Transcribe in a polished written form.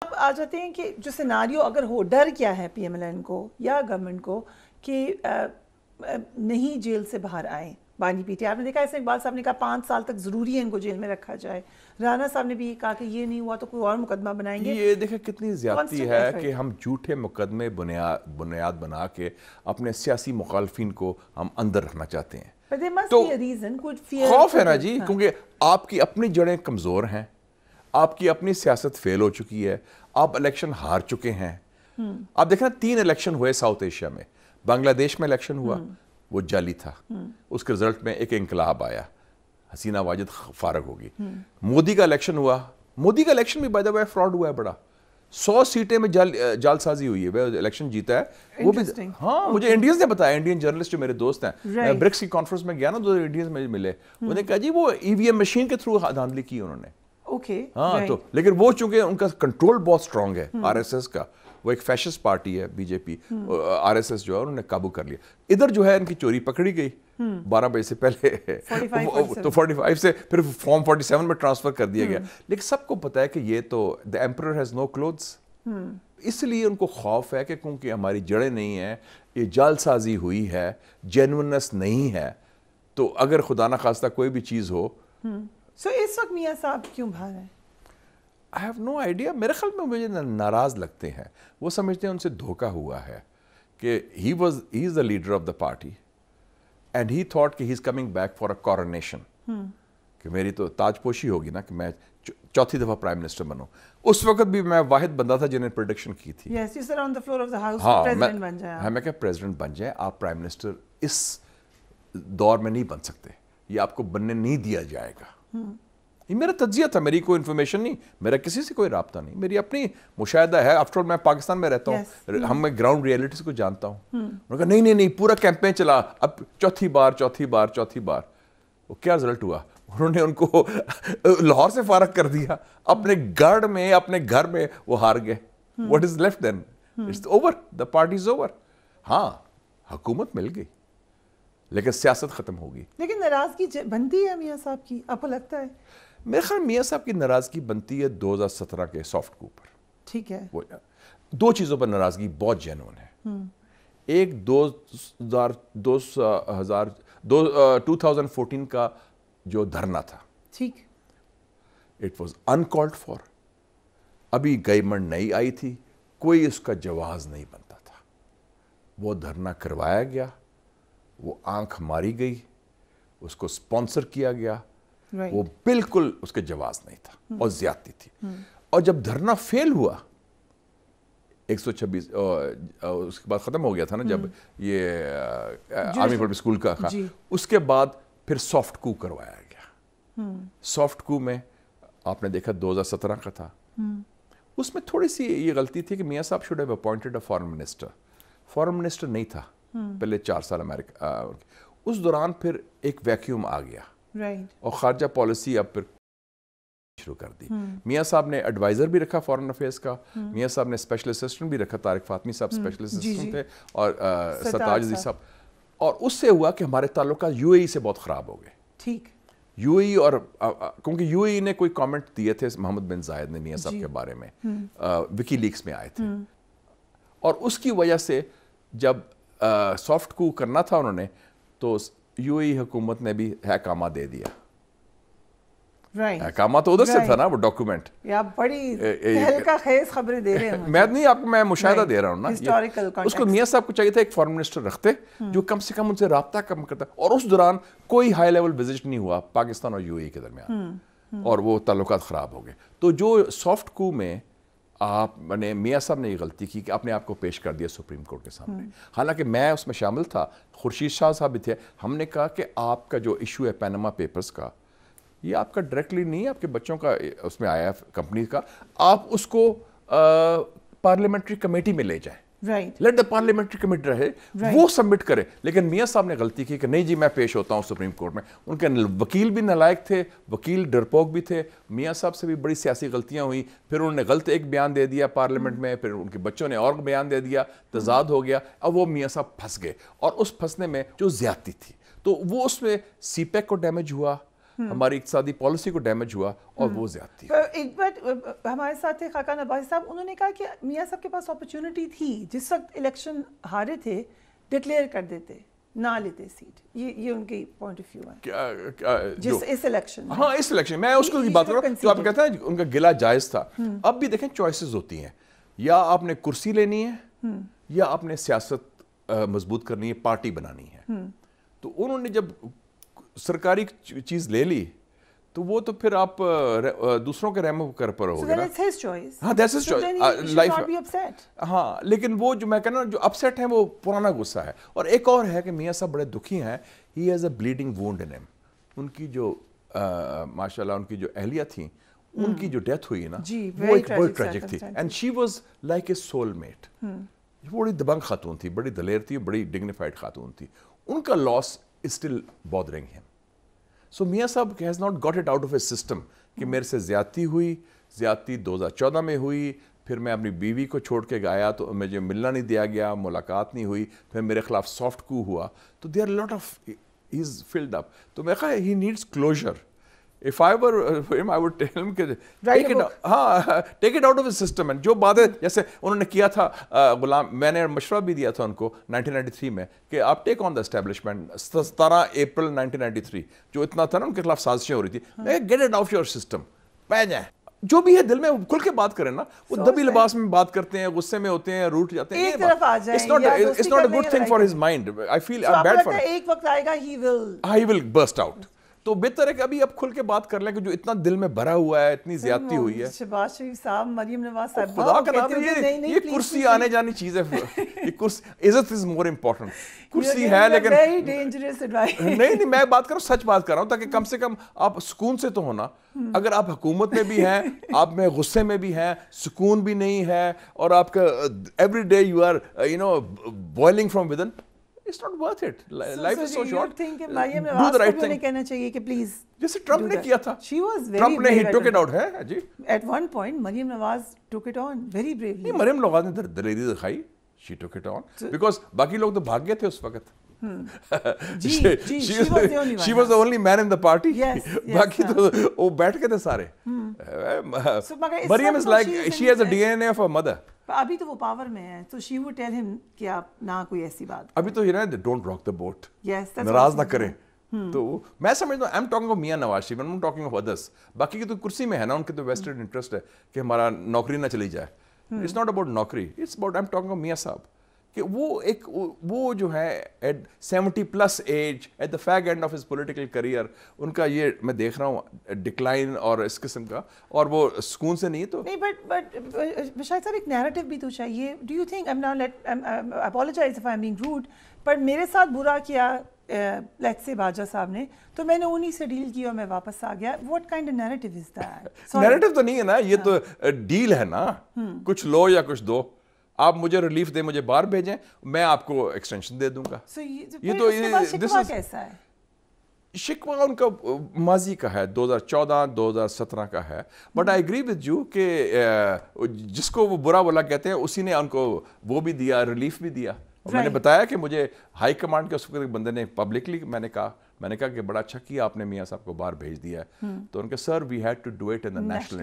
آپ آ جاتے ہیں کہ جو سیناریو اگر ہو، ڈر کیا ہے پی ایم ایل این کو یا گورنمنٹ کو کہ نہیں جیل سے باہر آئیں بانی پی ٹی؟ آپ نے دیکھا ایسے اقبال صاحب نے کہا 5 سال تک ضروری ہے ان کو جیل میں رکھا جائے، رانا صاحب نے بھی کہا کہ یہ نہیں ہوا تو کوئی اور مقدمہ بنائیں گے. یہ دیکھیں کتنی زیادتی ہے کہ ہم جھوٹے مقدمے بنیاد بنا کے اپنے سیاسی مخالفین کو ہم اندر رکھنا چاہتے ہیں. تو خوف ہے نا جی، کیونکہ آپ کی اپنی جڑیں کمزور ہیں، آپ کی اپنی سیاست فیل ہو چکی ہے، آپ الیکشن ہار چکے ہیں. آپ دیکھیں 3 الیکشن ہوئے ساؤتھ ایشیا میں. بنگلہ دیش میں الیکشن ہوا، وہ جعلی تھا، اس کے رزلٹ میں ایک انقلاب آیا، حسینہ واجد فارغ ہوگی. مودی کا الیکشن ہوا، مودی کا الیکشن بھی بائی دا وے فراڈ ہوا ہے بڑا. 100 سیٹیں میں جال سازی ہوئی ہے، وہ الیکشن جیتا ہے وہ بھی. ہاں مجھے انڈینز نے بتایا، انڈین جرنلسٹ جو میرے دوست ہیں، میں برکس کی کانفرنس میں گیا نا، 2 انڈینز میں ملے، انہوں نے کہا جی وہ ای وی ایم مشین کے تھرو دھاندلی کی انہوں نے. ہاں تو لیکن وہ چونکہ ان کا کنٹرول بہت سٹرونگ ہے آر ایس ایس کا، وہ ایک فیشسٹ پارٹی ہے بی جے پی، آر ایس ایس جو ہے انہوں نے قابو کر لیا. ادھر جو ہے ان کی چوری پکڑی گئی 12 بجے سے پہلے، تو 45 سے پھر فارم 47 میں ٹرانسفر کر دیا گیا. لیکن سب کو پتا ہے کہ یہ تو the emperor has no clothes. اس لیے ان کو خوف ہے کہ کیونکہ ہماری جڑیں نہیں ہیں، یہ جال سازی ہوئی ہے، جینونس نہیں ہے، تو اگر خدا نہ خواستہ کوئی بھی چیز ہو. سو اس وقت میاں صاحب کیوں باہر ہیں؟ I have no idea. میرے خیال میں مجھے ناراض لگتے ہیں، وہ سمجھتے ہیں ان سے دھوکہ ہوا ہے کہ he is the leader of the party and he thought کہ he is coming back for a coronation. کہ میری تو تاج پوشی ہوگی نا کہ میں 4تھی دفعہ پرائم منسٹر بنوں. اس وقت بھی میں واحد بندہ تھا جنہیں پریڈکشن کی تھی. Yes, you said on the floor of the house, president بن جائیں. ہاں میں کہا پریزیڈنٹ بن جائیں آپ، پرائم منسٹر اس دور میں نہیں بن سکتے، یہ آپ کو بننے نہیں دیا جائے گا. یہ میرا تجزیہ تھا، میری کوئی انفارمیشن نہیں، میرا کسی سے کوئی رابطہ نہیں، میری اپنی مشاہدہ ہے. آفٹر آل میں پاکستان میں رہتا ہوں، میں گراؤنڈ ریئلٹیز کو جانتا ہوں. انہوں نے کہا نہیں پورا کیمپین چلا، اب چوتھی بار. وہ کیا رزلٹ ہوا؟ انہوں نے ان کو لاہور سے فارغ کر دیا، اپنے گھر میں وہ ہار گئے. What is left then? It's over, the party is over. ہاں حکومت مل گئی لیکن سیاست ختم ہوگی. لیکن ناراضگی بنتی ہے میاں صاحب کی، آپ کو لگتا ہے؟ میرے خیال میاں صاحب کی ناراضگی بنتی ہے 2017 کے سافٹ کو پر. ٹھیک ہے. 2 چیزوں پر ناراضگی بہت جینون ہے. ایک 2014 کا جو دھرنا تھا، ٹھیک، اٹ واز انکالڈ فار. ابھی گورنمنٹ نئی آئی تھی، کوئی اس کا جواز نہیں بنتا تھا. وہ دھرنا کروایا گیا، وہ آنکھ ماری گئی، اس کو سپانسر کیا گیا، وہ بالکل اس کے جواز نہیں تھا اور زیادتی تھی. اور جب دھرنا فیل ہوا 126 اس کے بعد ختم ہو گیا تھا نا، جب یہ آرمی پبلک اسکول کا تھا، اس کے بعد پھر سافٹ کو کروایا گیا. سافٹ کو میں آپ نے دیکھا 2017 کا تھا. اس میں تھوڑی سی یہ غلطی تھی کہ میاں صاحب should have appointed a foreign minister. Foreign minister نہیں تھا پہلے 4 سال امریکہ. اس دوران پھر ایک ویکیوم آ گیا اور خارجہ پالیسی اب پھر شروع کر دی. میاں صاحب نے ایڈوائزر بھی رکھا فارن افیئرس کا، میاں صاحب نے اسپیشل اسسٹنٹ بھی رکھا، طارق فاطمی صاحب اسپیشل اسسٹنٹ تھے، اور ستاج عزیز صاحب. اور اس سے ہوا کہ ہمارے تعلقات یو اے ای سے بہت خراب ہو گئے. ٹھیک، یو اے ای، اور کیونکہ یو اے ای نے کوئی کامنٹ دیے تھے محمد بن زائد نے میاں صاحب کے بارے میں، وکی لیکس میں آئے تھے، اور اس کی وجہ سے جب سافٹ کو کرنا تھا انہوں نے، تو یو اے ای حکومت نے بھی حکامہ دے دیا. حکامہ تو ادھر سے تھا نا وہ ڈاکومنٹ. آپ بڑی تہلکہ خیز خبریں دے رہے ہیں. میں نہیں، آپ کو میں مشاہدہ دے رہا ہوں نا. اس کو میاں صاحب کو چاہیے تھا ایک فارن منسٹر رکھتے جو کم سے کم ان سے رابطہ کم کرتا. اور اس دوران کوئی ہائی لیول وزٹ نہیں ہوا پاکستان اور یو اے ای کے درمیان، اور وہ تعلقات خراب ہو گئے. تو جو سافٹ کو میں آپ نے میاں صاحب نے یہ غلطی کی کہ اپنے آپ کو پیش کر دیا سپریم کورٹ کے سامنے. حالانکہ میں اس میں شامل تھا، خورشید شاہ صاحب بھی تھے. ہم نے کہا کہ آپ کا جو ایشو ہے پیناما پیپرز کا، یہ آپ کا ڈائریکٹلی نہیں، آپ کے بچوں کا اس میں آیا ہے کمپنی کا، آپ اس کو پارلیمنٹری کمیٹی میں لے جائیں. لیٹ دا پارلیمنٹری کمیٹی رہے، وہ سبمٹ کرے. لیکن میاں صاحب نے غلطی کی کہ نہیں جی میں پیش ہوتا ہوں سپریم کورٹ میں. ان کے وکیل بھی نالائق تھے، وکیل ڈرپوک بھی تھے. میاں صاحب سے بھی بڑی سیاسی غلطیاں ہوئی. پھر انہوں نے غلط ایک بیان دے دیا پارلیمنٹ میں، پھر ان کے بچوں نے اور بیان دے دیا، تضاد ہو گیا. اب وہ میاں صاحب پھنس گئے، اور اس پھنسنے میں جو زیادتی تھی تو وہ اس میں سی پیک کو ڈیمیج ہوا، ہماری اقتصادی پالیسی کو ڈیمیج ہوا اور وہ زیادتی. ایک بات ہمارے ساتھ تھے خاقان عباسی صاحب, انہوں نے کہا کہ میاں صاحب کے پاس اپرچونٹی تھی, جس وقت الیکشن ہارے تھے ڈکلیئر کر دیتے, نہ لیتے سیٹ. یہ ان کی پوائنٹ آف ویو ہے جس اس الیکشن. ہاں اس الیکشن میں اس کو بات کر رہا ہوں, جو آپ کہتے ہیں ان کا گلا جائز تھا. اب بھی دیکھیں چوائسیز ہوتی ہیں, یا آپ نے کرسی لینی ہے یا آپ نے سیاست مضبوط کرنی ہے, پارٹی بنانی ہے. تو انہوں نے جب سرکاری چیز لے لی تو وہ تو پھر آپ دوسروں کے رحم کر پر ہو گے نا. ہاں دیٹس ہز چوائس لائف. ہاں لیکن وہ جو میں کہنا جو اپسیٹ ہیں وہ پرانا غصہ ہے. اور ایک اور ہے کہ میاں صاحب بڑے دکھی ہیں, he has a bleeding wound in him. ان کی جو ماشاء اللہ ان کی جو اہلیہ تھیں, ان کی جو ڈیتھ ہوئی نا وہ ایک بڑی ٹریجک تھی. And she was like a soul mate. بڑی دبنگ خاتون تھی, بڑی دلیر تھی, بڑی ڈگنیفائڈ خاتون تھی. ان کا لاس از اسٹل بادرنگ ہم. سو میاں صاحب has not got it out of a system کہ میرے سے زیادتی ہوئی. زیادتی 2014 میں ہوئی, پھر میں اپنی بیوی کو چھوڑ کے گیا تو مجھے ملنا نہیں دیا گیا, ملاقات نہیں ہوئی, پھر میرے خلاف سافٹ کو ہوا. تو دیر lot of he is flood اپ. تو میں کہا he needs closure. If I were him, I would tell him کہ take it out of his system. And جو باتیں جیسے انہوں نے کیا تھا غلام, میں نے مشورہ بھی دیا تھا ان کو 1993 میں کہ آپ ٹیک آن دا اسٹیبلشمنٹ. 17 اپریل 1993 جو اتنا تھا نا ان کے خلاف سازشیں ہو رہی تھی, get it off your system. پہ جائیں جو بھی ہے دل میں کھل کے بات کریں نا. وہ دبی لباس میں بات کرتے ہیں, غصے میں ہوتے ہیں, روٹ جاتے ہیں. ایک طرف آ جائیں, it's not a good thing for his mind. I feel bad for him. ایک وقت آئے گا he will burst out. تو بہتر ہے کہ ابھی اب کھل کے بات کر لیں کہ جو اتنا دل میں بھرا ہوا ہے, اتنی زیادتی ہوئی ہے. شہباز شریف صاحب, مریم نواز صاحب, خدا کا نام, یہ کرسی آنے جانی چیز ہے. یہ کرسی عزت از مور امپورٹنٹ. کرسی ہے لیکن نہیں, میں بات کر رہا ہوں, سچ بات کر رہا ہوں, تاکہ کم سے کم آپ سکون سے تو ہونا. اگر آپ حکومت میں بھی ہیں, آپ میں غصے میں بھی ہیں, سکون بھی نہیں ہے, اور آپ کا every day you are boiling from within, it's not worth it. Life is so short. Do the right thing. کہنا چاہیے کہ پلیز, جیسے ٹرمپ نے کیا تھا. She was very ٹرمپ نے brave. he took it out ہے جی. At one point Maryam Nawaz took it on very bravely. نہیں, مریم نواز نے دلیری دکھائی. She took it on because باقی لوگ تو بھاگ گئے تھے اس وقت. She was the only man in the party. باقی تو وہ بیٹھ کے تھے سارے. مریم is like she has a DNA of her mother. ابھی تو وہ پاور میں ہے, تو she would tell him کہ آپ نہ کوئی ایسی بات. ابھی تو don't rock the boat. Yes, ناراض نہ کریں. تو میں سمجھتا ہوں I'm talking of Mian Nawaz Sharif, I'm not talking of others. باقی کی تو کرسی میں ہے نا, ان کے تو ویسٹڈ انٹرسٹ ہے کہ ہمارا نوکری نہ چلی جائے. It's not about نوکری, it's about I'm talking of میاں صاحب کہ وہ جو ہے at 70 plus age, at the fag end of his political career, ان کا یہ میں دیکھ رہا ہوں ڈکلائن اور اس قسم کا, اور وہ سکون سے نہیں. تو نہیں, بٹ شاید صاحب ایک نیریٹو بھی تو چاہیے. Do you think apologize if I'm being rude, پر میرے ساتھ برا کیا لیٹس سے باجا صاحب نے, تو میں نے انہی سے ڈیل کی اور میں واپس آ گیا. What kind of narrative is that? Narrative تو نہیں ہے نا, یہ تو ڈیل ہے نا, کچھ لو یا کچھ دو. آپ مجھے ریلیف دیں, مجھے باہر بھیجیں, میں آپ کو ایکسٹینشن دے دوں گا. یہ تو کیسا ہے؟ شکوہ ان کا ماضی کا ہے, 2014-2017 کا ہے. But I agree with you کہ جس کو وہ برا بولا کہتے ہیں اسی نے ان کو وہ بھی دیا, ریلیف بھی دیا. اور میں نے بتایا کہ مجھے ہائی کمانڈ کے اس وقت ایک بندے نے پبلکلی میں نے کہا کہ بڑا اچھا کیا آپ نے میاں صاحب کو باہر بھیج دیا ہے. تو ان کے sir we had to do it in the national